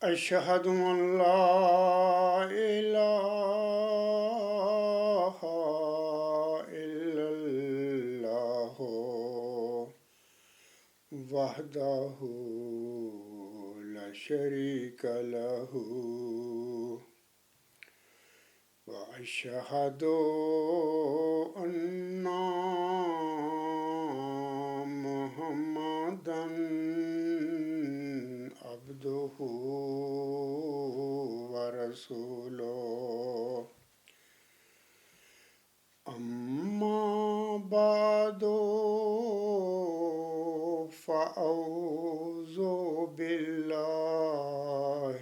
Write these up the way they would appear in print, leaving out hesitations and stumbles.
أشهد أن لا إله إلا الله وحده لا شريك له وأشهد أن محمدا عبده ورسوله أما بعد فأعوذ بالله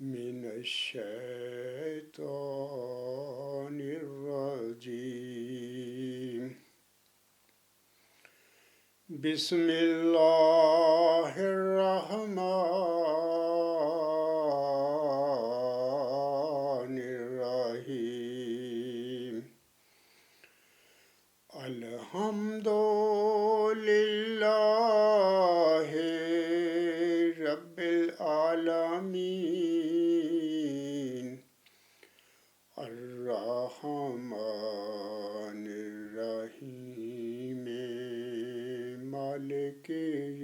من الشيطان الرجيم بسم الله الرحمن الرحيم الحمد لله رب العالمين الرحمن الرحيم مالك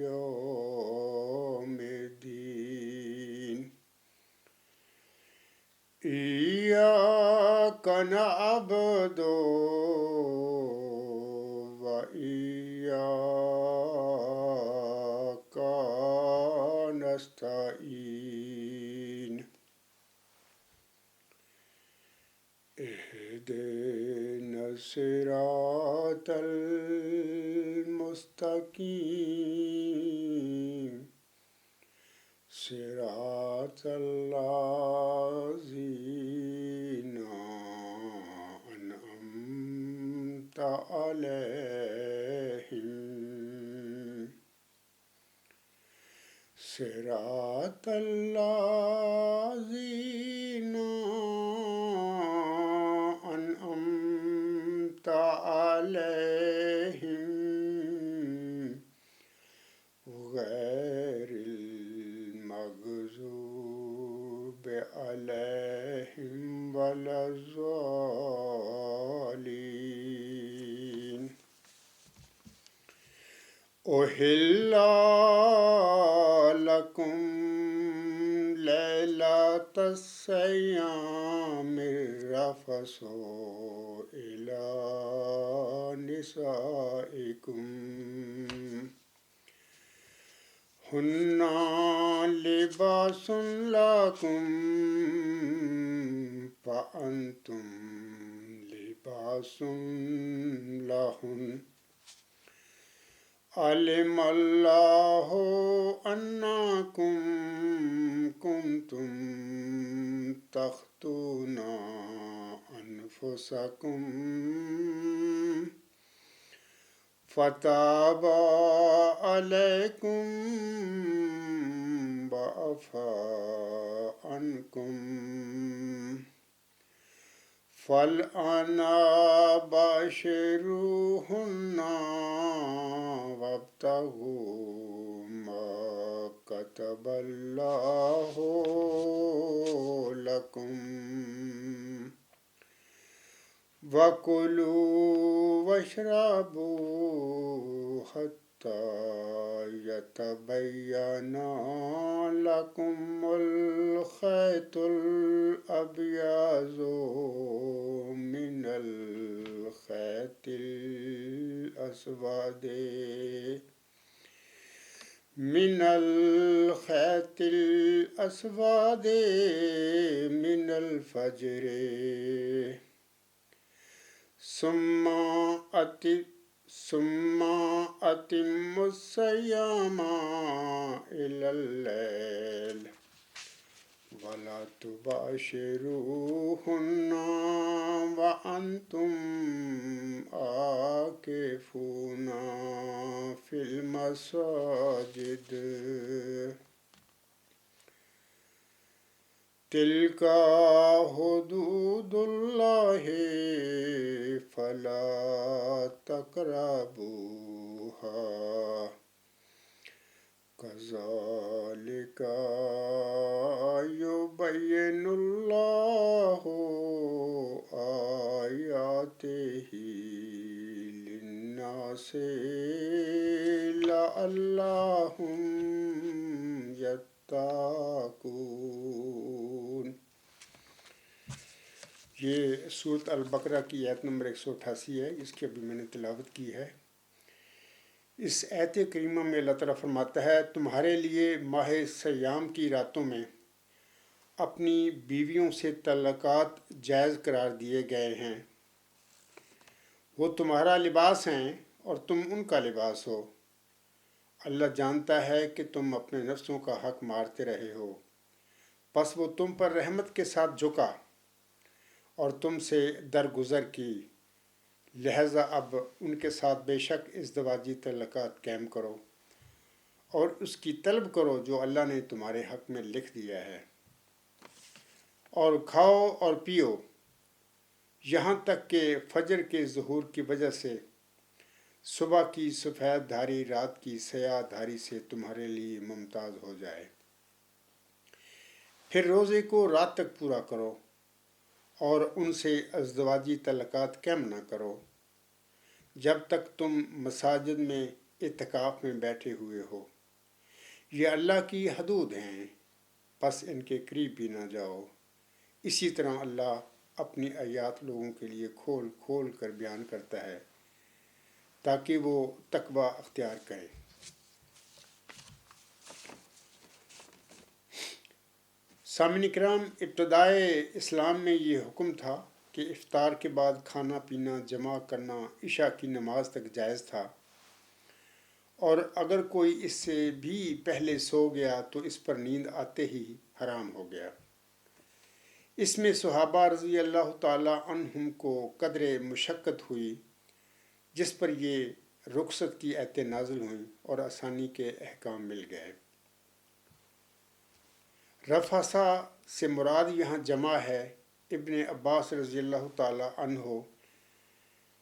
يوم الدين إياك نعبد وإياك نستعين اهدنا الصراط المستقيم صراط الذين أنعمت عليهم صراط الذين أنعمت عليهم غير المغضوب عليهم ولا الضالين أحل لكم ليلة الصيام الرفث إلى نسائكم هن لباس لكم فأنتم لباس لهن علم الله أنكم كنتم تختون أنفسكم فتاب عليكم وعفى عنكم فالآن باشروهن وابتغوا ما كتب الله لكم وكلوا واشربوا حتى يتبين لكم الخيط الأبيض من الخيط الأسود من الفجر ثم أتموا الصيام إلى الليل ولا تباشروهن وأنتم عاكفون في المساجد تلك حدود الله فلا تقربوها كذلك يبين الله آياته للناس لعلهم يتقون۔ یہ سورۃ البقرہ کی آیت نمبر 188 ہے، اس کی ابھی میں نے تلاوت کی ہے۔ اس آیت کریمہ میں اللہ تعالیٰ فرماتا ہے تمہارے لیے ماہ سیام کی راتوں میں اپنی بیویوں سے تعلقات جائز قرار دیے گئے ہیں، وہ تمہارا لباس ہیں اور تم ان کا لباس ہو۔ اللہ جانتا ہے کہ تم اپنے نفسوں کا حق مارتے رہے ہو، پس وہ تم پر رحمت کے ساتھ جھکا اور تم سے درگزر کی، لہذا اب ان کے ساتھ بے شک ازدواجی تعلقات قائم کرو اور اس کی طلب کرو جو اللہ نے تمہارے حق میں لکھ دیا ہے، اور کھاؤ اور پیو یہاں تک کہ فجر کے ظہور کی وجہ سے صبح کی سفید دھاری رات کی سیاہ دھاری سے تمہارے لیے ممتاز ہو جائے، پھر روزے کو رات تک پورا کرو اور ان سے ازدواجی تعلقات قائم نہ کرو جب تک تم مساجد میں اعتکاف میں بیٹھے ہوئے ہو، یہ اللہ کی حدود ہیں، پس ان کے قریب بھی نہ جاؤ۔ اسی طرح اللہ اپنی آیات لوگوں کے لیے کھول کھول کر بیان کرتا ہے تاکہ وہ تقوی اختیار کریں۔ سامعین کرام، ابتدائے اسلام میں یہ حکم تھا کہ افطار کے بعد کھانا پینا جمع کرنا عشاء کی نماز تک جائز تھا، اور اگر کوئی اس سے بھی پہلے سو گیا تو اس پر نیند آتے ہی حرام ہو گیا۔ اس میں صحابہ رضی اللہ تعالیٰ عنہم کو قدر مشقت ہوئی، جس پر یہ رخصت کی آیتیں نازل ہوئیں اور آسانی کے احکام مل گئے۔ رفاسا سے مراد یہاں جمع ہے۔ ابن عباس رضی اللہ تعالیٰ عنہ،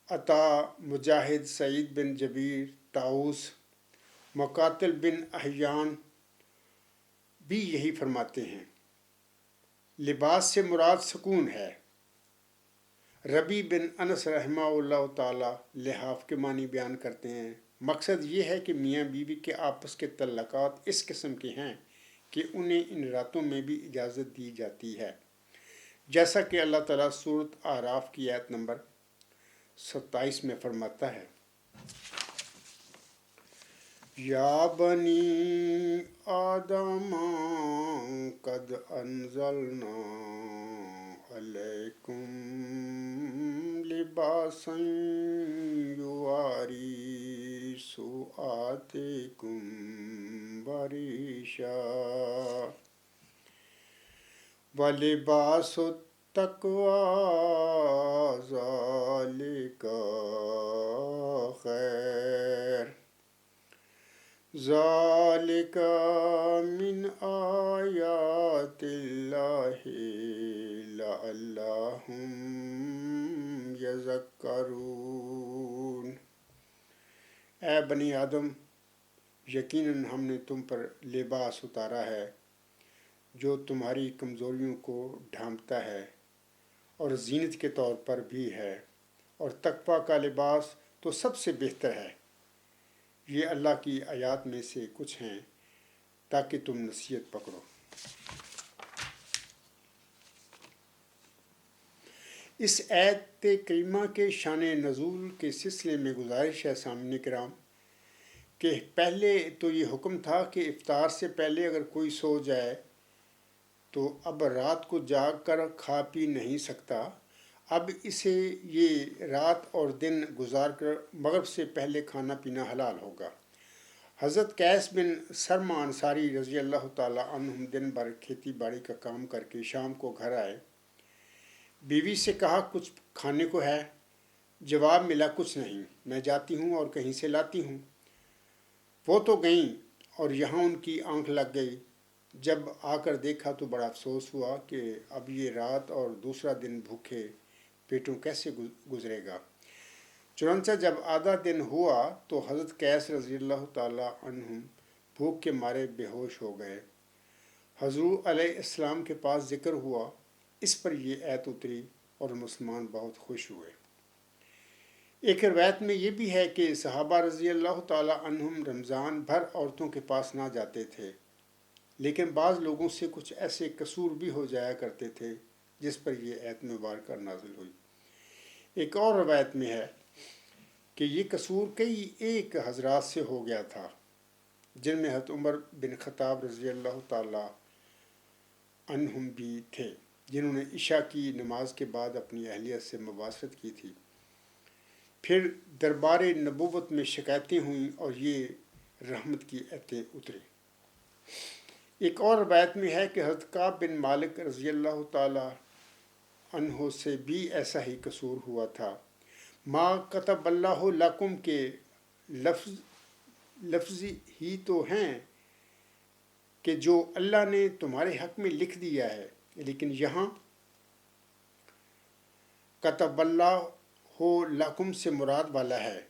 عطا، مجاہد، سعید بن جبیر، طاؤس، مقاتل بن احیان بھی یہی فرماتے ہیں۔ لباس سے مراد سکون ہے۔ ربی بن انس رحمہ اللہ تعالیٰ لحاف کے معنی بیان کرتے ہیں، مقصد یہ ہے کہ میاں بیوی کے آپس کے تعلقات اس قسم کے ہیں کہ انہیں ان راتوں میں بھی اجازت دی جاتی ہے، جیسا کہ اللہ تعالیٰ سورۃ اعراف کی آیت نمبر 27 میں فرماتا ہے، یا بنی آدم قد انزلنا علیکم لباسا یواری سوآتکم وریشا وَلِبَاسُ التَّقْوَىٰ ذَلِكَ خَيْرٌ ذَلِكَ مِنْ آيَاتِ اللَّهِ لَعَلَّهُمْ يَذَكَّرُونَ۔ اے بنی آدم، یقیناً ہم نے تم پر لباس اتارا ہے جو تمہاری کمزوریوں کو ڈھانپتا ہے اور زینت کے طور پر بھی ہے، اور تقوی کا لباس تو سب سے بہتر ہے۔ یہ اللہ کی آیات میں سے کچھ ہیں تاکہ تم نصیحت پکڑو۔ اس آیت کریمہ کے شان نزول کے سلسلے میں گزارش ہے سامعین کرام کہ پہلے تو یہ حکم تھا کہ افطار سے پہلے اگر کوئی سو جائے تو اب رات کو جاگ کر کھا پی نہیں سکتا، اب اسے یہ رات اور دن گزار کر مغرب سے پہلے کھانا پینا حلال ہوگا۔ حضرت قیس بن سرمہ انصاری رضی اللہ تعالیٰ عنہم دن بھر کھیتی باڑی کا کام کر کے شام کو گھر آئے، بیوی سے کہا کچھ کھانے کو ہے؟ جواب ملا کچھ نہیں، میں جاتی ہوں اور کہیں سے لاتی ہوں۔ وہ تو گئیں اور یہاں ان کی آنکھ لگ گئی، جب آ کر دیکھا تو بڑا افسوس ہوا کہ اب یہ رات اور دوسرا دن بھوکے پیٹوں کیسے گزرے گا۔ چنانچہ جب آدھا دن ہوا تو حضرت قیس رضی اللہ تعالیٰ عنہم بھوک کے مارے بے ہوش ہو گئے۔ حضور علیہ السلام کے پاس ذکر ہوا، اس پر یہ آیت اتری اور مسلمان بہت خوش ہوئے۔ ایک روایت میں یہ بھی ہے کہ صحابہ رضی اللہ تعالی عنہم رمضان بھر عورتوں کے پاس نہ جاتے تھے، لیکن بعض لوگوں سے کچھ ایسے قصور بھی ہو جایا کرتے تھے جس پر یہ آیت مبارکہ نازل ہوئی۔ ایک اور روایت میں ہے کہ یہ قصور کئی ایک حضرات سے ہو گیا تھا، جن میں حضرت عمر بن خطاب رضی اللہ تعالی عنہم بھی تھے، جنہوں نے عشاء کی نماز کے بعد اپنی اہلیہ سے مباشرت کی تھی۔ پھر دربار نبوت میں شکایتیں ہوئیں اور یہ رحمت کی آیتیں اتری۔ ایک اور روایت میں ہے کہ حضرت کعب بن مالک رضی اللہ تعالی عنہ سے بھی ایسا ہی قصور ہوا تھا۔ ما کتب اللہ لکم کے لفظ ہی تو ہیں کہ جو اللہ نے تمہارے حق میں لکھ دیا ہے، لیکن یہاں کتب اللہ لکم سے مراد والا ہے۔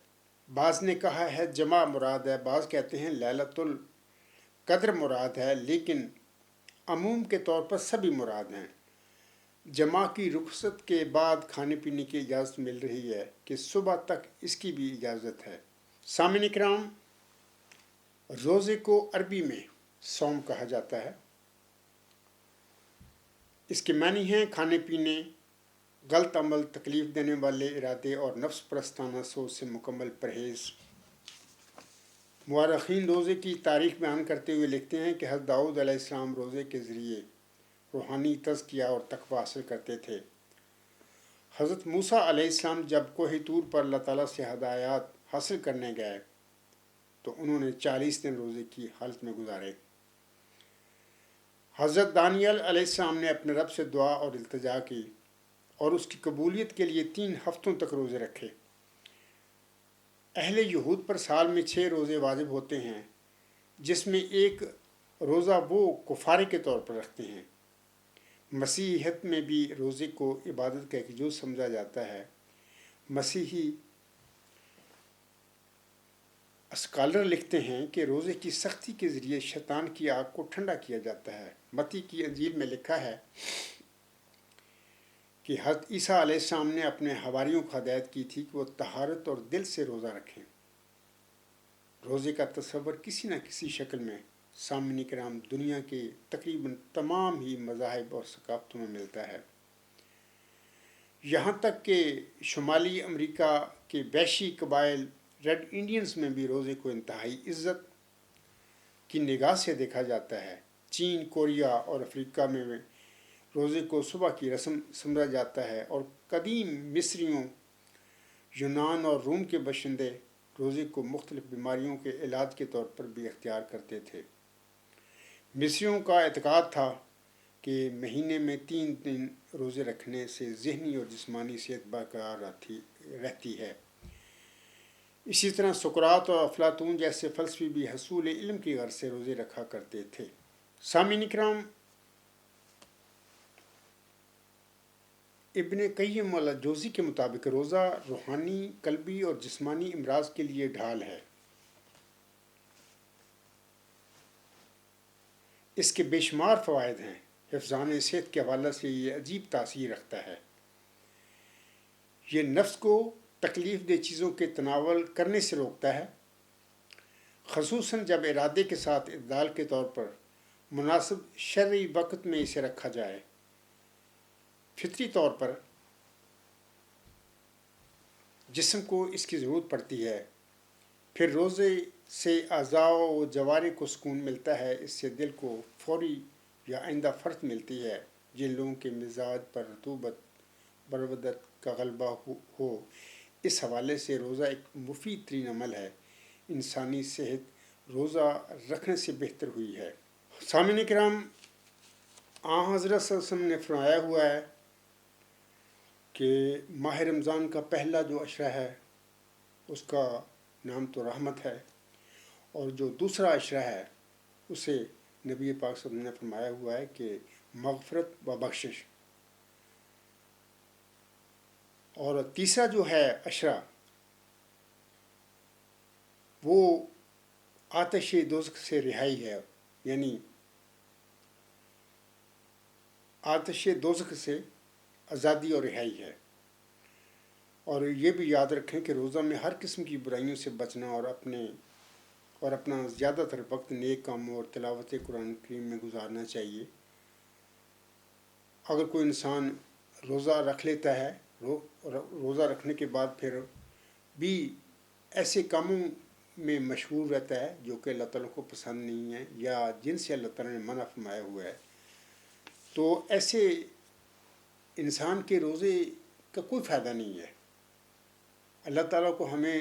بعض نے کہا ہے جمع مراد ہے، بعض کہتے ہیں لیلۃ القدر مراد ہے، لیکن عموم کے طور پر سبھی مراد ہیں۔ جمع کی رخصت کے بعد کھانے پینے کی اجازت مل رہی ہے کہ صبح تک اس کی بھی اجازت ہے۔ سامعین کرام، روزے کو عربی میں صوم کہا جاتا ہے۔ اس کے معنی ہیں کھانے پینے، غلط عمل، تکلیف دینے والے ارادے اور نفس پرستانہ سوچ سے مکمل پرہیز۔ مورخین روزے کی تاریخ بیان کرتے ہوئے لکھتے ہیں کہ حضرت داؤد علیہ السلام روزے کے ذریعے روحانی تزکیہ اور تقویٰ حاصل کرتے تھے۔ حضرت موسیٰ علیہ السلام جب کوہ طور پر اللہ تعالیٰ سے ہدایات حاصل کرنے گئے تو انہوں نے 40 دن روزے کی حالت میں گزارے۔ حضرت دانیال علیہ السلام نے اپنے رب سے دعا اور التجا کی اور اس کی قبولیت کے لیے 3 ہفتوں تک روزے رکھے۔ اہل یہود پر سال میں 6 روزے واجب ہوتے ہیں، جس میں ایک روزہ وہ کفارے کے طور پر رکھتے ہیں۔ مسیحیت میں بھی روزے کو عبادت کا ایک جز سمجھا جاتا ہے۔ مسیحی اسکالر لکھتے ہیں کہ روزے کی سختی کے ذریعے شیطان کی آگ کو ٹھنڈا کیا جاتا ہے۔ متی کی انجیل میں لکھا ہے کہ حضرت عیسیٰ علیہ السلام نے اپنے حواریوں کو ہدایت کی تھی کہ وہ طہارت اور دل سے روزہ رکھیں۔ روزے کا تصور کسی نہ کسی شکل میں سامعین کرام دنیا کے تقریباً تمام ہی مذاہب اور ثقافتوں میں ملتا ہے۔ یہاں تک کہ شمالی امریکہ کے وحشی قبائل ریڈ انڈینز میں بھی روزے کو انتہائی عزت کی نگاہ سے دیکھا جاتا ہے۔ چین، کوریا اور افریقہ میں روزے کو صبح کی رسم سمجھا جاتا ہے، اور قدیم مصریوں، یونان اور روم کے باشندے روزے کو مختلف بیماریوں کے علاج کے طور پر بھی اختیار کرتے تھے۔ مصریوں کا اعتقاد تھا کہ مہینے میں 3 دن روزے رکھنے سے ذہنی اور جسمانی صحت برقرار رہتی ہے۔ اسی طرح سقراط اور افلاطون جیسے فلسفی بھی حصول علم کی غرض سے روزے رکھا کرتے تھے۔ سامعین کرام، ابن قیم الجوزی کے مطابق روزہ روحانی، قلبی اور جسمانی امراض کے لیے ڈھال ہے۔ اس کے بے شمار فوائد ہیں۔ حفظان صحت کے حوالے سے یہ عجیب تاثیر رکھتا ہے۔ یہ نفس کو تکلیف دہ چیزوں کے تناول کرنے سے روکتا ہے، خصوصاً جب ارادے کے ساتھ اعتدال کے طور پر مناسب شرعی وقت میں اسے رکھا جائے۔ فطری طور پر جسم کو اس کی ضرورت پڑتی ہے۔ پھر روزے سے اعضاء و جوارح کو سکون ملتا ہے، اس سے دل کو فوری یا آئندہ فرصت ملتی ہے۔ جن لوگوں کے مزاج پر رطوبت برودت کا غلبہ ہو، اس حوالے سے روزہ ایک مفید ترین عمل ہے۔ انسانی صحت روزہ رکھنے سے بہتر ہوئی ہے۔ سامعین کرام، حضرت صلی اللہ علیہ وسلم نے فرمایا ہوا ہے کہ ماہ رمضان کا پہلا جو عشرہ ہے اس کا نام تو رحمت ہے، اور جو دوسرا عشرہ ہے اسے نبی پاک صلی اللہ علیہ وسلم نے فرمایا ہوا ہے کہ مغفرت و بخشش، اور تیسرا جو ہے عشرہ وہ آتش دوزخ سے رہائی ہے، یعنی آتش دوزخ سے آزادی اور رہائی ہے۔ اور یہ بھی یاد رکھیں کہ روزہ میں ہر قسم کی برائیوں سے بچنا اور اپنا زیادہ تر وقت نیک کاموں اور تلاوت قرآن کریم میں گزارنا چاہیے۔ اگر کوئی انسان روزہ رکھ لیتا ہے، روزہ رکھنے کے بعد پھر بھی ایسے کاموں میں مشغول رہتا ہے جو کہ اللہ تعالیٰ کو پسند نہیں ہے یا جن سے اللہ تعالیٰ نے منع فرمایا ہوا ہے، تو ایسے انسان کے روزے کا کوئی فائدہ نہیں ہے۔ اللہ تعالیٰ کو ہمیں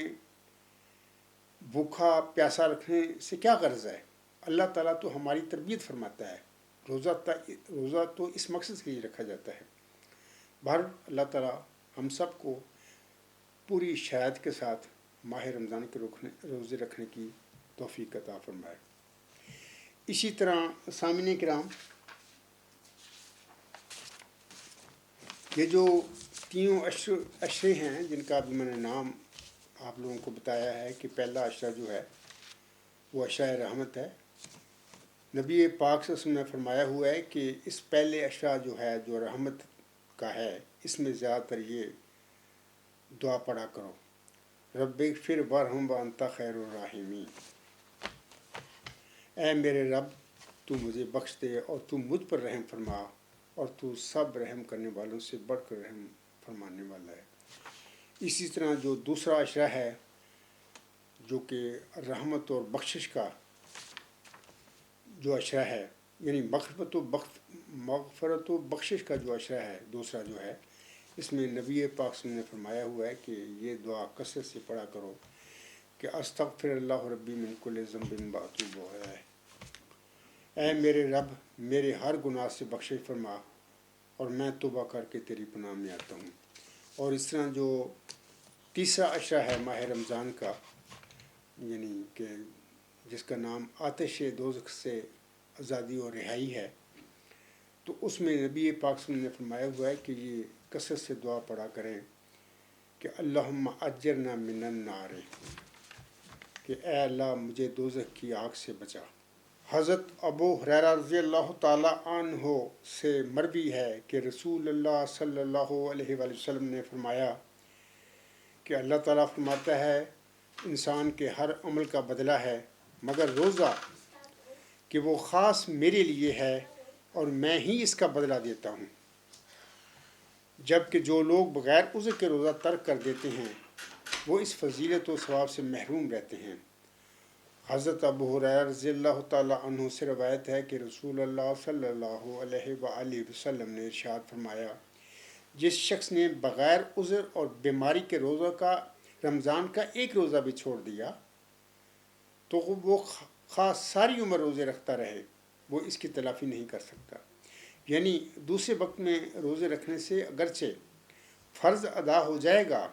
بھوکا پیاسا رکھنے سے کیا غرض ہے؟ اللہ تعالیٰ تو ہماری تربیت فرماتا ہے، روزہ تو اس مقصد کے لیے رکھا جاتا ہے۔ بہر اللہ تعالیٰ ہم سب کو پوری شہادت کے ساتھ ماہ رمضان کے روزے رکھنے کی توفیق عطا فرمائے۔ اسی طرح سامعین کرام، یہ جو تینوں عشرے ہیں جن کا بھی میں نے نام آپ لوگوں کو بتایا ہے کہ پہلا عشرہ جو ہے وہ عشرہ رحمت ہے۔ نبی پاک صلی اللہ علیہ وسلم نے فرمایا ہوا ہے کہ اس پہلے عشرہ جو ہے جو رحمت کا ہے، اس میں زیادہ تر یہ دعا پڑھا کرو، رب اغفر وارحم وانت خیر الراحمین، اے میرے رب تو مجھے بخش دے اور تو مجھ پر رحم فرما، اور تو سب رحم کرنے والوں سے بڑھ کر رحم فرمانے والا ہے۔ اسی طرح جو دوسرا عشرہ ہے جو کہ رحمت اور بخشش کا جو عشرہ ہے، یعنی مغفرت و بخشش کا جو عشرہ ہے دوسرا جو ہے، اس میں نبی پاک صلی اللہ علیہ وسلم نے فرمایا ہوا ہے کہ یہ دعا کثرت سے پڑھا کرو کہ استغفر اللہ ربی من کل ذنب واتوب الیہ، اے میرے رب میرے ہر گناہ سے بخشش فرما اور میں توبہ کر کے تیری پناہ میں آتا ہوں۔ اور اس طرح جو تیسرا عشرہ ہے ماہ رمضان کا، یعنی کہ جس کا نام آتش دوزخ سے آزادی اور رہائی ہے، تو اس میں نبی پاک صلی اللہ علیہ وسلم نے فرمایا ہوا ہے کہ یہ کثرت سے دعا پڑھا کریں کہ اللہم اجرنا من النار، کہ اے اللہ مجھے دوزخ کی آگ سے بچا۔ حضرت ابو ہریرہ رضی اللہ تعالیٰ عنہ سے مروی ہے کہ رسول اللہ صلی اللہ علیہ وآلہ وسلم نے فرمایا کہ اللہ تعالیٰ فرماتا ہے انسان کے ہر عمل کا بدلہ ہے مگر روزہ، کہ وہ خاص میرے لیے ہے اور میں ہی اس کا بدلہ دیتا ہوں، جبکہ جو لوگ بغیر عذر کے روزہ ترک کر دیتے ہیں وہ اس فضیلت و ثواب سے محروم رہتے ہیں۔ حضرت ابو ہریرہ رضی اللہ تعالیٰ عنہ سے روایت ہے کہ رسول اللہ صلی اللہ علیہ وآلہ وسلم نے ارشاد فرمایا، جس شخص نے بغیر عذر اور بیماری کے روزہ کا رمضان کا ایک روزہ بھی چھوڑ دیا تو وہ خاص ساری عمر روزے رکھتا رہے، وہ اس کی تلافی نہیں کر سکتا۔ یعنی دوسرے وقت میں روزے رکھنے سے اگرچہ فرض ادا ہو جائے گا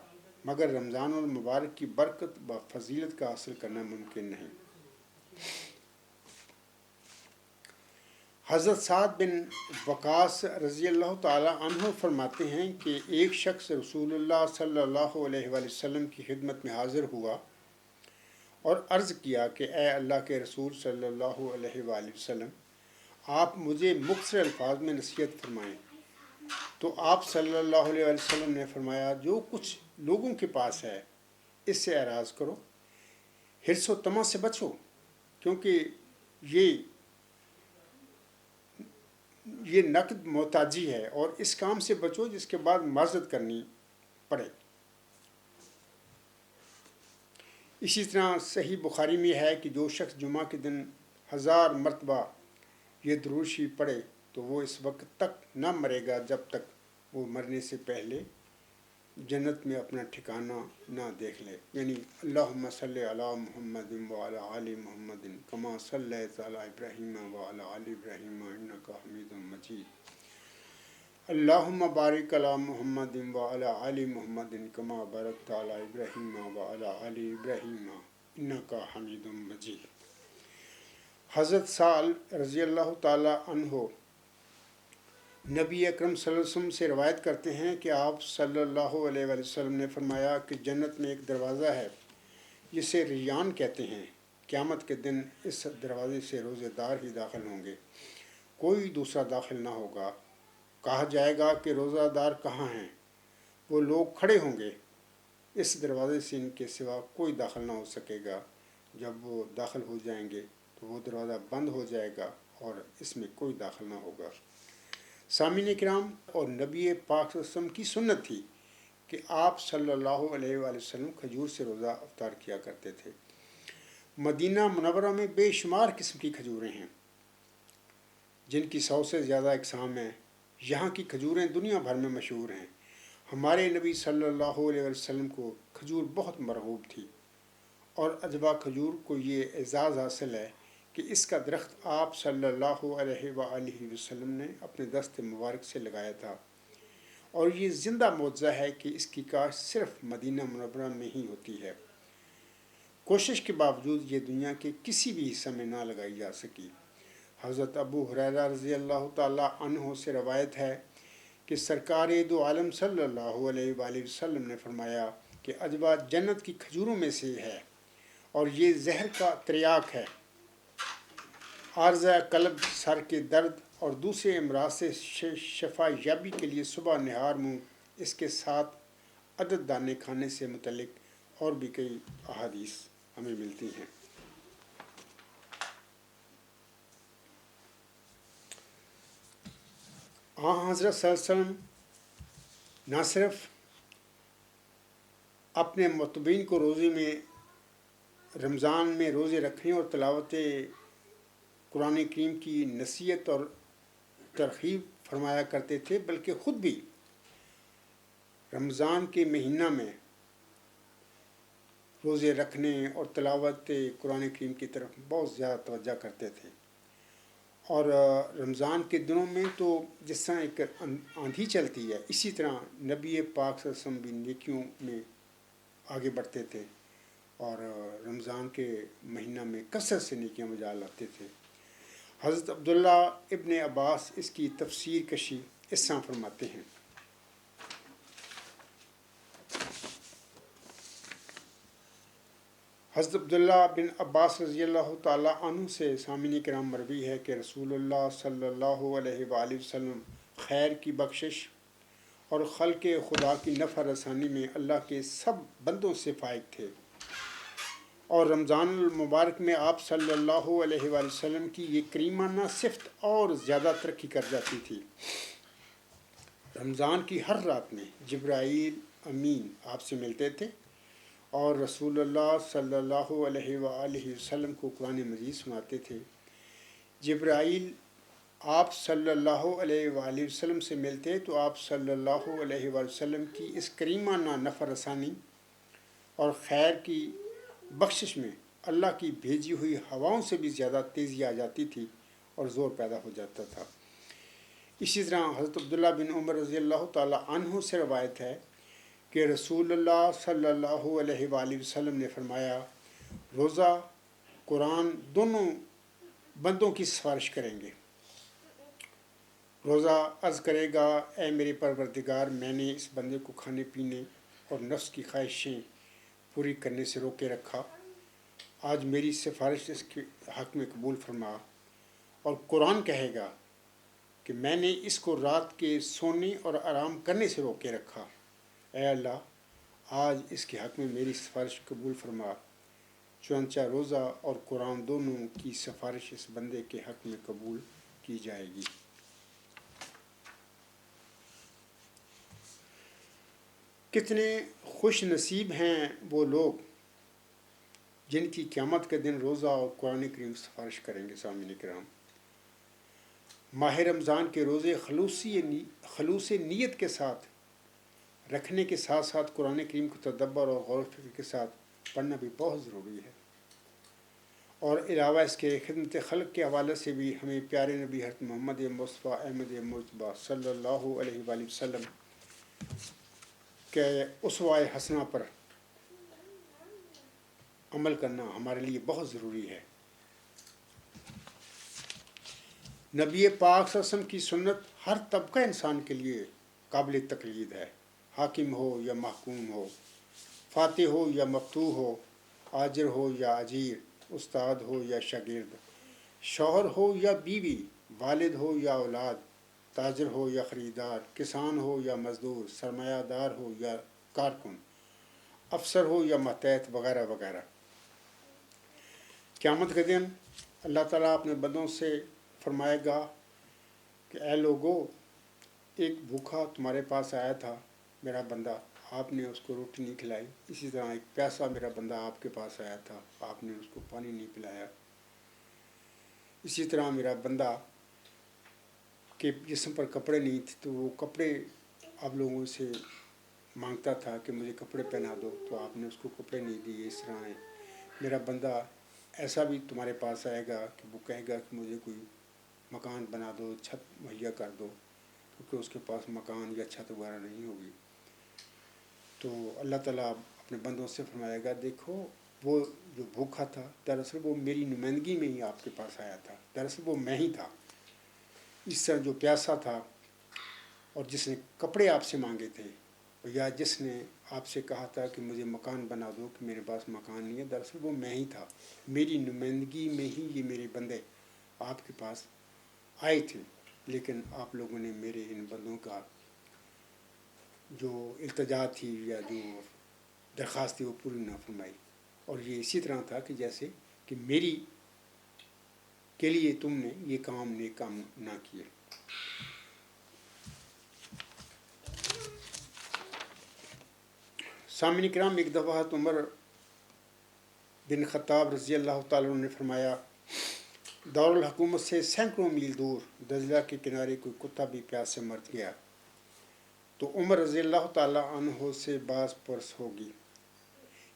مگر رمضان المبارک کی برکت و فضیلت کا حاصل کرنا ممکن نہیں۔ حضرت سعد بن وقاص رضی اللہ تعالیٰ عنہ فرماتے ہیں کہ ایک شخص رسول اللہ صلی اللہ علیہ وآلہ وسلم کی خدمت میں حاضر ہوا اور عرض کیا کہ اے اللہ کے رسول صلی اللہ علیہ وآلہ وسلم، آپ مجھے مختصر الفاظ میں نصیحت فرمائیں۔ تو آپ صلی اللہ علیہ وآلہ وسلم نے فرمایا، جو کچھ لوگوں کے پاس ہے اس سے اعراض کرو، حرص و طمع سے بچو، کیونکہ یہ نقد محتاجی ہے، اور اس کام سے بچو جس کے بعد معذرت کرنی پڑے۔ اسی طرح صحیح بخاری میں ہے کہ جو شخص جمعہ کے دن 1000 مرتبہ یہ درود شریف پڑھے تو وہ اس وقت تک نہ مرے گا جب تک وہ مرنے سے پہلے جنت میں اپنا ٹھکانہ نہ دیکھ لے، یعنی اللہم صلی علی محمد وعلی آل محمد کما صلیت علی ابراہیم وعلی آل ابراہیم انک حمید مجید، اللہم بارک علی محمد وعلی آل محمد کما بارکت علی ابراہیم وعلی آل ابراہیم انک حمید مجید۔ حضرت سال رضی اللہ تعالیٰ عنہ نبی اکرم صلی اللہ علیہ وسلم سے روایت کرتے ہیں کہ آپ صلی اللہ علیہ وآلہ وسلم نے فرمایا کہ جنت میں ایک دروازہ ہے جسے ریان کہتے ہیں، قیامت کے دن اس دروازے سے روزے دار ہی داخل ہوں گے، کوئی دوسرا داخل نہ ہوگا۔ کہا جائے گا کہ روزہ دار کہاں ہیں؟ وہ لوگ کھڑے ہوں گے، اس دروازے سے ان کے سوا کوئی داخل نہ ہو سکے گا۔ جب وہ داخل ہو جائیں گے تو وہ دروازہ بند ہو جائے گا اور اس میں کوئی داخل نہ ہوگا۔ سامعین کرام، اور نبی پاک صلی اللہ علیہ وسلم کی سنت تھی کہ آپ صلی اللہ علیہ وآلہ وسلم کھجور سے روزہ افطار کیا کرتے تھے۔ مدینہ منورہ میں بے شمار قسم کی کھجوریں ہیں، جن کی 100 سے زیادہ اقسام ہیں۔ یہاں کی کھجوریں دنیا بھر میں مشہور ہیں۔ ہمارے نبی صلی اللہ علیہ وسلم کو کھجور بہت مرغوب تھی، اور اجوا کھجور کو یہ اعزاز حاصل ہے کہ اس کا درخت آپ صلی اللہ علیہ وآلہ وسلم نے اپنے دست مبارک سے لگایا تھا، اور یہ زندہ معجزہ ہے کہ اس کی کاشت صرف مدینہ منورہ میں ہی ہوتی ہے۔ کوشش کے باوجود یہ دنیا کے کسی بھی حصے میں نہ لگائی جا سکی۔ حضرت ابو ہریرہ رضی اللہ تعالیٰ عنہ سے روایت ہے کہ سرکار دو عالم صلی اللہ علیہ وآلہ وسلم نے فرمایا کہ اجوا جنت کی کھجوروں میں سے ہے، اور یہ زہر کا تریاک ہے۔ عارضہ قلب، سر کے درد اور دوسرے امراض سے شفا یابی کے لیے صبح نہار منہ اس کے ساتھ عدد دانے کھانے سے متعلق اور بھی کئی احادیث ہمیں ملتی ہیں۔ حضرت صلی اللہ علیہ وسلم نہ صرف اپنے متبعین کو رمضان میں روزے رکھنے اور تلاوت قرآن کریم کی نصیحت اور ترغیب فرمایا کرتے تھے، بلکہ خود بھی رمضان کے مہینہ میں روزے رکھنے اور تلاوت قرآن کریم کی طرف بہت زیادہ توجہ کرتے تھے۔ اور رمضان کے دنوں میں تو جس طرح ایک آندھی چلتی ہے، اسی طرح نبی پاک صلی اللہ علیہ وسلم بھی نیکیوں میں آگے بڑھتے تھے، اور رمضان کے مہینہ میں کثرت سے نیکیاں بجا لاتے تھے۔ حضرت عبداللہ ابن عباس اس کی تفسیر کشی اس طرح فرماتے ہیں۔ حضرت عبداللہ بن عباس رضی اللہ تعالیٰ عنہ سے سامعین کرام مروی ہے کہ رسول اللہ صلی اللہ علیہ وآلہ وسلم خیر کی بخشش اور خلق خدا کی نفع رسانی میں اللہ کے سب بندوں سے فائق تھے، اور رمضان المبارک میں آپ صلی اللہ علیہ وآلہ وسلم کی یہ کریمانہ صفت اور زیادہ ترقی کر جاتی تھی۔ رمضان کی ہر رات میں جبرائیل امین آپ سے ملتے تھے اور رسول اللہ صلی اللہ علیہ وآلہ وسلم کو قرآن مجید سناتے تھے۔ جبرائیل آپ صلی اللہ علیہ وآلہ وسلم سے ملتے تو آپ صلی اللہ علیہ وآلہ وسلم کی اس کریمانہ نفع رسانی اور خیر کی بخشش میں اللہ کی بھیجی ہوئی ہواؤں سے بھی زیادہ تیزی آ جاتی تھی اور زور پیدا ہو جاتا تھا۔ اسی طرح حضرت عبداللہ بن عمر رضی اللہ تعالیٰ عنہ سے روایت ہے کہ رسول اللہ صلی اللہ علیہ وآلہ وسلم نے فرمایا، روزہ قرآن دونوں بندوں کی سفارش کریں گے۔ روزہ عرض کرے گا، اے میرے پروردگار، میں نے اس بندے کو کھانے پینے اور نفس کی خواہشیں پوری کرنے سے روکے رکھا، آج میری سفارش اس کے حق میں قبول فرما۔ اور قرآن کہے گا کہ میں نے اس کو رات کے سونے اور آرام کرنے سے روکے رکھا، اے اللہ آج اس کے حق میں میری سفارش قبول فرما۔ چنانچہ روزہ اور قرآن دونوں کی سفارش اس بندے کے حق میں قبول کی جائے گی۔ کتنے خوش نصیب ہیں وہ لوگ جن کی قیامت کے دن روزہ اور قرآن کریم سفارش کریں گے۔ سامعین کرام، ماہ رمضان کے روزے خلوص نیت کے ساتھ رکھنے کے ساتھ ساتھ قرآن کریم کو تدبر اور غور و فکر کے ساتھ پڑھنا بھی بہت ضروری ہے، اور علاوہ اس کے خدمت خلق کے حوالے سے بھی ہمیں پیارے نبی حضرت محمد مصطفیٰ احمد مجتبیٰ صلی اللہ علیہ وآلہ وسلم کے اسوہ حسنہ پر عمل کرنا ہمارے لیے بہت ضروری ہے۔ نبی پاک صلی اللہ علیہ وسلم کی سنت ہر طبقہ انسان کے لیے قابل تقلید ہے، حاکم ہو یا محکوم ہو، فاتح ہو یا مفتوح ہو، آجر ہو یا اجیر، استاد ہو یا شاگرد، شوہر ہو یا بیوی، والد ہو یا اولاد، تاجر ہو یا خریدار، کسان ہو یا مزدور، سرمایہ دار ہو یا کارکن، افسر ہو یا ماتحت وغیرہ وغیرہ۔ قیامت کے دن اللہ تعالیٰ اپنے بندوں سے فرمائے گا کہ اے لوگو، ایک بھوکا تمہارے پاس آیا تھا میرا بندہ، آپ نے اس کو روٹی نہیں کھلائی۔ اسی طرح ایک پیاسا میرا بندہ آپ کے پاس آیا تھا، آپ نے اس کو پانی نہیں پلایا۔ اسی طرح میرا بندہ کے جسم پر کپڑے نہیں تھے تو وہ کپڑے آپ لوگوں سے مانگتا تھا کہ مجھے کپڑے پہنا دو، تو آپ نے اس کو کپڑے نہیں دیے۔ اس طرح ہے میرا بندہ ایسا بھی تمہارے پاس آئے گا کہ وہ کہے گا کہ مجھے کوئی مکان بنا دو، چھت مہیا کر دو، کیونکہ اس کے پاس مکان یا چھت وغیرہ نہیں ہوگی۔ تو اللہ تعالیٰ اپنے بندوں سے فرمائے گا دیکھو وہ جو بھوکا تھا دراصل وہ میری نمائندگی میں ہی آپ کے پاس آیا تھا، دراصل وہ میں ہی تھا۔ اس طرح جو پیاسا تھا اور جس نے کپڑے آپ سے مانگے تھے، یا جس نے آپ سے کہا تھا کہ مجھے مکان بنا دو کہ میرے پاس مکان نہیں ہے، دراصل وہ میں ہی تھا۔ میری نمائندگی میں ہی یہ میرے بندے آپ کے پاس آئے تھے، لیکن آپ لوگوں نے میرے ان بندوں کا جو التجا تھی یا جو درخواست تھی وہ پوری نہ فرمائی۔ اور یہ اسی طرح تھا کہ جیسے کہ میری کے لیے تم نے یہ نیک کام نہ کیے۔ سامعین کرام، ایک دفعہ عمر بن خطاب رضی اللہ تعالیٰ عنہ نے فرمایا، دارالحکومت سے سینکڑوں میل دور دجلہ کے کنارے کوئی کتا بھی پیاس سے مر گیا تو عمر رضی اللہ تعالیٰ عنہ سے باز پرس ہوگی۔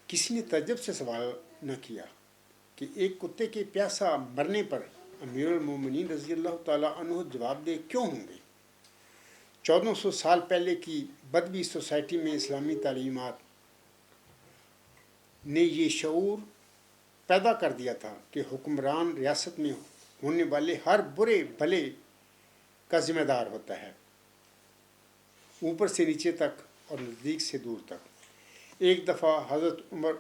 کسی نے تعجب سے سوال نہ کیا کہ ایک کتے کے پیاسا مرنے پر امیر المومنین رضی اللہ تعالیٰ عنہ جواب دہ کیوں ہوں گے؟ 1400 سال پہلے کی بدوی سوسائٹی میں اسلامی تعلیمات نے یہ شعور پیدا کر دیا تھا کہ حکمران ریاست میں ہونے والے ہر برے بھلے کا ذمہ دار ہوتا ہے، اوپر سے نیچے تک اور نزدیک سے دور تک۔ ایک دفعہ حضرت عمر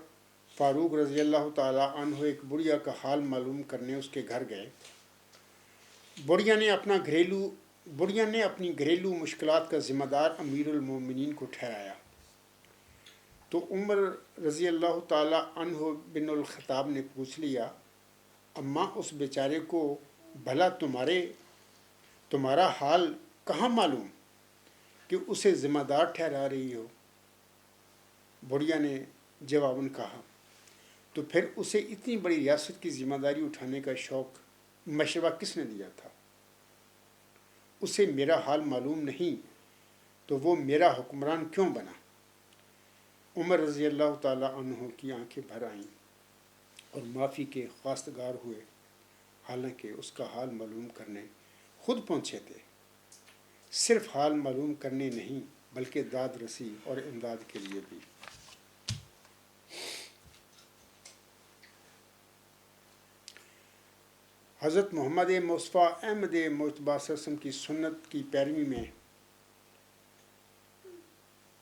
فاروق رضی اللہ تعالیٰ عنہ ایک بڑھیا کا حال معلوم کرنے اس کے گھر گئے۔ بڑھیا نے اپنی گھریلو مشکلات کا ذمہ دار امیر المومنین کو ٹھہرایا تو عمر رضی اللہ تعالیٰ عنہ بن الخطاب نے پوچھ لیا، اماں اس بیچارے کو بھلا تمہارا حال کہاں معلوم کہ اسے ذمہ دار ٹھہرا رہی ہو؟ بڑھیا نے جواباً کہا، تو پھر اسے اتنی بڑی ریاست کی ذمہ داری اٹھانے کا مشورہ کس نے دیا تھا؟ اسے میرا حال معلوم نہیں تو وہ میرا حکمران کیوں بنا؟ عمر رضی اللہ تعالیٰ عنہ کی آنکھیں بھر آئیں اور معافی کے خواستگار ہوئے، حالانکہ اس کا حال معلوم کرنے خود پہنچے تھے۔ صرف حال معلوم کرنے نہیں بلکہ داد رسی اور امداد کے لیے بھی۔ حضرت محمد مصطفیٰ احمد مجتبیٰ صلی اللہ علیہ وسلم کی سنت کی پیروی میں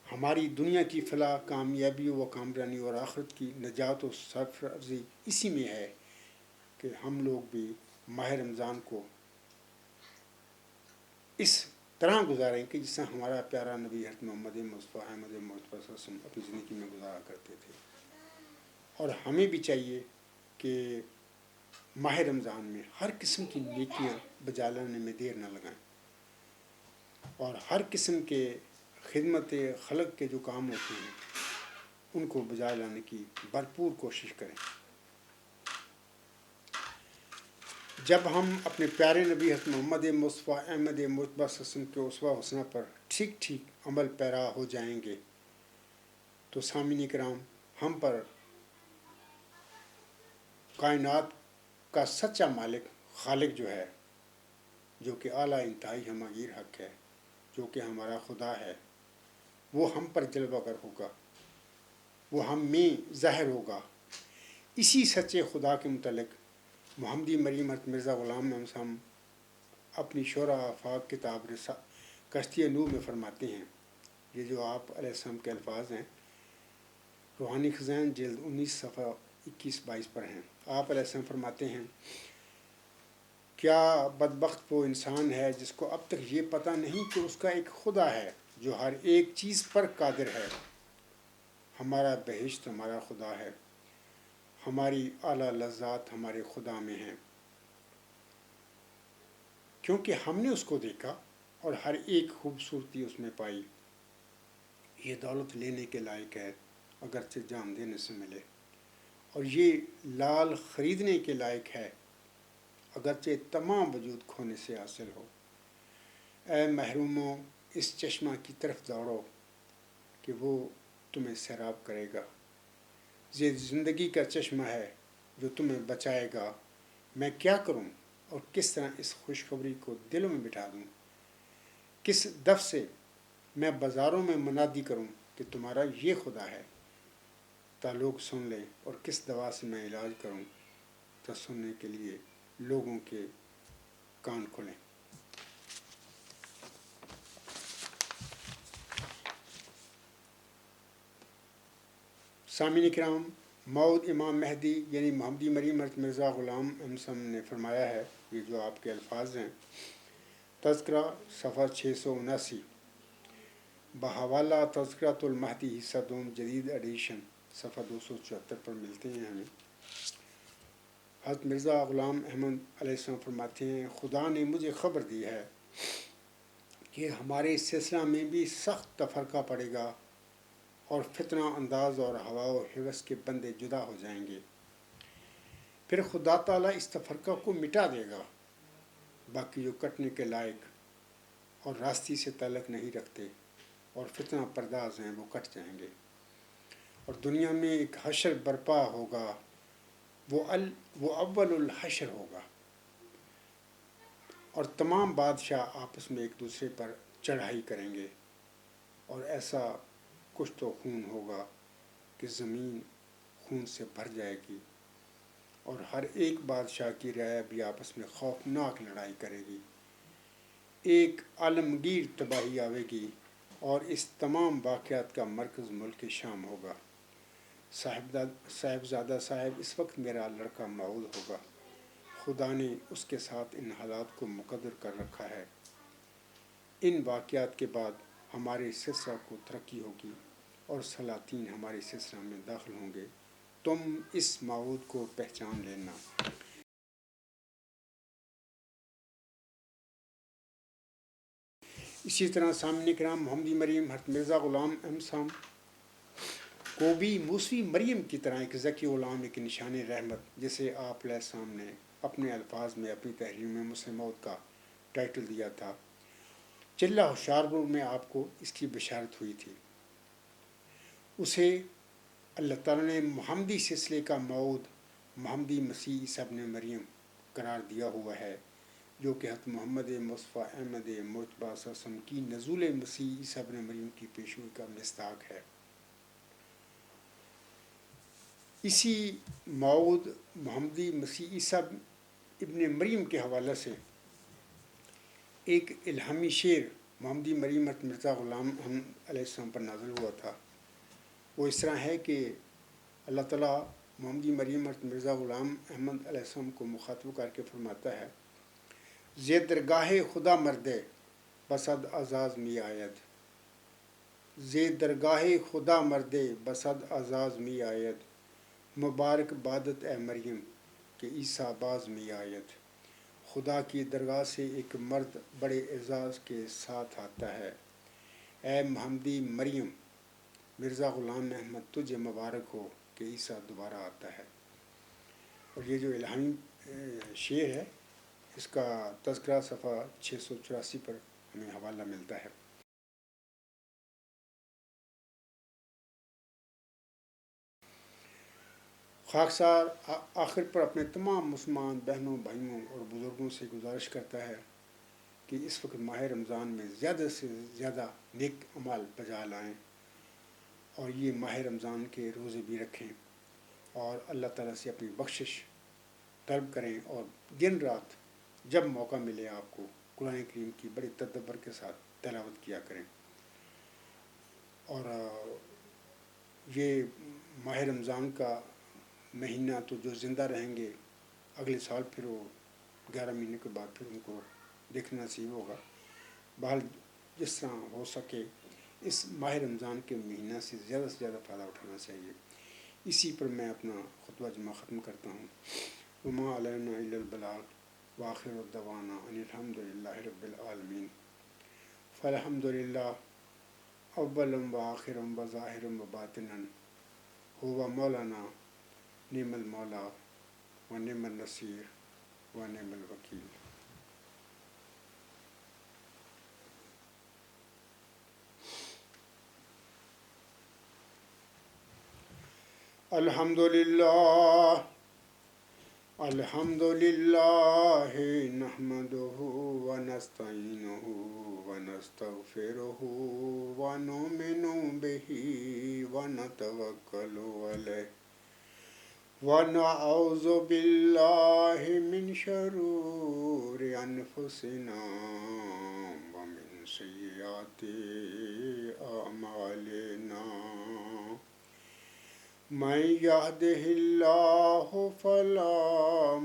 ہماری دنیا کی فلاح، کامیابی و کامرانی اور آخرت کی نجات و سرفرازی اسی میں ہے کہ ہم لوگ بھی ماہ رمضان کو اس طرح گزاریں کہ جس طرح ہمارا پیارا نبی حضرت محمد مصطفیٰ احمد مجتبیٰ صلی اللہ علیہ وسلم اپنی زندگی میں گزارا کرتے تھے۔ اور ہمیں بھی چاہیے کہ ماہ رمضان میں ہر قسم کی نیکیاں بجا لانے میں دیر نہ لگائیں اور ہر قسم کے خدمت خلق کے جو کام ہوتے ہیں ان کو بجا لانے کی بھرپور کوشش کریں۔ جب ہم اپنے پیارے نبی حضرت محمد مصطفیٰ احمد مجتبیٰ صلی اللہ علیہ وسلم کے اسوہ حسنہ پر ٹھیک عمل پیرا ہو جائیں گے تو سامعین کرام، ہم پر کائنات کا سچا مالک خالق جو ہے، جو کہ اعلیٰ انتہائی ہمگیر حق ہے، جو کہ ہمارا خدا ہے، وہ ہم پر جلوہ گر ہوگا، وہ ہم میں ظاہر ہوگا۔ اسی سچے خدا کے متعلق محمدی مریم حضرت مرزا غلام محمد صاحب اپنی شورا آفاق کتاب کشتی نوح میں فرماتے ہیں۔ یہ جو آپ علیہ السلام کے الفاظ ہیں، روحانی خزائن جلد 19 صفحہ 21-22 پر ہیں۔ آپ علیہ السلام فرماتے ہیں، کیا بدبخت وہ انسان ہے جس کو اب تک یہ پتہ نہیں کہ اس کا ایک خدا ہے جو ہر ایک چیز پر قادر ہے۔ ہمارا بہشت ہمارا خدا ہے، ہماری اعلیٰ لذات ہمارے خدا میں ہیں، کیونکہ ہم نے اس کو دیکھا اور ہر ایک خوبصورتی اس میں پائی۔ یہ دولت لینے کے لائق ہے اگرچہ جان دینے سے ملے، اور یہ لال خریدنے کے لائق ہے اگرچہ تمام وجود کھونے سے حاصل ہو۔ اے محروموں، اس چشمہ کی طرف دوڑو کہ وہ تمہیں سیراب کرے گا۔ یہ زندگی کا چشمہ ہے جو تمہیں بچائے گا۔ میں کیا کروں اور کس طرح اس خوشخبری کو دلوں میں بٹھا دوں؟ کس دف سے میں بازاروں میں منادی کروں کہ تمہارا یہ خدا ہے تا لوگ سن لیں، اور کس دوا سے میں علاج کروں تا سننے کے لیے لوگوں کے کان کھلیں۔ سامعین کرام، موعود امام مہدی یعنی محمدی مریم حضرت مرزا غلام احمد صاحب نے فرمایا ہے، یہ جو آپ کے الفاظ ہیں، تذکرہ صفحہ 679، بحوالہ تذکرۃ المہدی حصہ دوم جدید ایڈیشن صفحہ 274 پر ملتے ہیں ہمیں۔ حضرت مرزا غلام احمد علیہ السلام فرماتے ہیں، خدا نے مجھے خبر دی ہے کہ ہمارے سلسلہ میں بھی سخت تفرقہ پڑے گا اور فتنہ انداز اور ہوا و ہوس کے بندے جدا ہو جائیں گے۔ پھر خدا تعالیٰ اس تفرقہ کو مٹا دے گا، باقی جو کٹنے کے لائق اور راستی سے تعلق نہیں رکھتے اور فتنہ پرداز ہیں وہ کٹ جائیں گے، اور دنیا میں ایک حشر برپا ہوگا، وہ اول الحشر ہوگا، اور تمام بادشاہ آپس میں ایک دوسرے پر چڑھائی کریں گے، اور ایسا کچھ تو خون ہوگا کہ زمین خون سے بھر جائے گی، اور ہر ایک بادشاہ کی رعایا بھی آپس میں خوفناک لڑائی کرے گی۔ ایک عالمگیر تباہی آئے گی، اور اس تمام واقعات کا مرکز ملک شام ہوگا۔ صاحبزادہ صاحب اس وقت میرا لڑکا موعود ہوگا، خدا نے اس کے ساتھ ان حالات کو مقدر کر رکھا ہے۔ ان واقعات کے بعد ہمارے سلسلہ کو ترقی ہوگی اور سلاطین ہمارے سلسلہ میں داخل ہوں گے، تم اس موعود کو پہچان لینا۔ اسی طرح سامعین کرام، محمدی مریم حضرت مرزا غلام احمد صاحب کو بھی موسوی مریم کی طرح ایک ذکی غلام، ایک نشان رحمت، جسے آپ علیہ السلام نے اپنے الفاظ میں اپنی تحریر میں مسلموت کا ٹائٹل دیا تھا، چلہ ہوشیارپور میں آپ کو اس کی بشارت ہوئی تھی۔ اسے اللہ تعالیٰ نے محمدی سلسلے کا موعود محمدی مسیح عیسیٰ ابن مریم قرار دیا ہوا ہے، جو کہ حضرت محمد مصطفیٰ احمد مرتبہ صلی اللہ علیہ وسلم کی نزول مسیح عیسیٰ ابن مریم کی پیشگوئی کا مصداق ہے۔ اسی موعود محمدی مسیح عیسیٰ ابن مریم کے حوالے سے ایک الہامی شعر محمدی مریم حضرت مرزا غلام احمد علیہ السلام پر نازل ہوا تھا۔ وہ اس طرح ہے کہ اللہ تعالیٰ محمدی مریم حضرت مرزا غلام احمد علیہ السلام کو مخاطب کر کے فرماتا ہے، زِ درگاہ خدا مردے بصد اعزاز می آید، زِ درگاہ خدا مردے بصد اعزاز می آید، مبارک بادت اے مریم کہ عیسیٰ باز می آید۔ خدا کی درگاہ سے ایک مرد بڑے اعزاز کے ساتھ آتا ہے، اے محمدی مریم مرزا غلام احمد تجھے مبارک ہو کہ عیسیٰ دوبارہ آتا ہے۔ اور یہ جو الہامی شعر ہے، اس کا تذکرہ صفحہ 684 پر ہمیں حوالہ ملتا ہے۔ خاکسار آخر پر اپنے تمام مسلمان بہنوں، بھائیوں اور بزرگوں سے گزارش کرتا ہے کہ اس وقت ماہ رمضان میں زیادہ سے زیادہ نیک اعمال بجا لائیں، اور یہ ماہ رمضان کے روزے بھی رکھیں، اور اللہ تعالیٰ سے اپنی بخشش طلب کریں، اور دن رات جب موقع ملے آپ کو قرآن کریم کی بڑے تدبر کے ساتھ تلاوت کیا کریں۔ اور یہ ماہ رمضان کا مہینہ تو جو زندہ رہیں گے اگلے سال پھر وہ 11 مہینے کے بعد پھر ان کو دیکھنا نصیب ہوگا. بہرحال جس طرح ہو سکے اس ماہ رمضان کے مہینہ سے زیادہ فائدہ اٹھانا چاہیے. اسی پر میں اپنا خطبہ جمعہ ختم کرتا ہوں. وما علینا الا البلاغ وآخر دعوانا ان الحمد للہ رب العالمین. فالحمد للہ اولا وآخرا وظاہرا وباطنا هو مولانا نعم المولا ونعم النصیر ونعم الوکیل. الحمد للہ نحمده ونستعینه ونستغفره ونؤمن به ونتوکل علیہ ونعوذ باللہ من شرور انفسنا ومن سیئات اعمالنا. من يهده الله فلا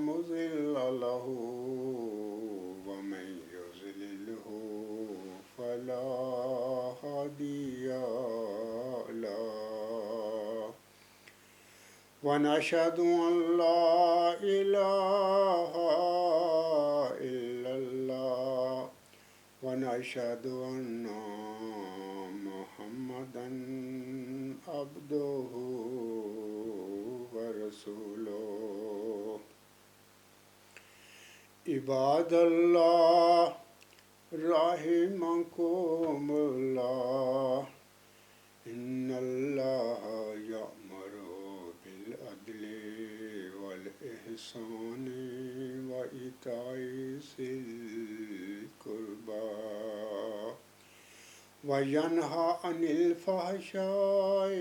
مضل له ومن يضلله فلا هادي له. ونشهد أن لا إله إلا الله ونشهد أن محمدا عبده ورسوله. عباد اللہ رحمكم اللہ ان اللہ یأمر بالعدل والإحسان وإیتاء ذی القربى وینہی عن الفحشاء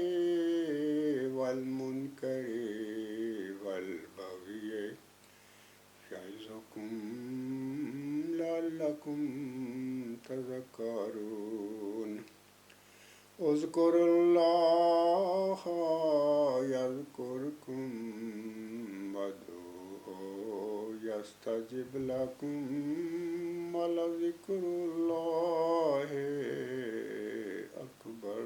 والمنکر والبغی یعظکم لعلکم تذکرون. اذکروا اللہ یذکرکم وادعوہ یستجب لکم ولذکر اللہ أكبر.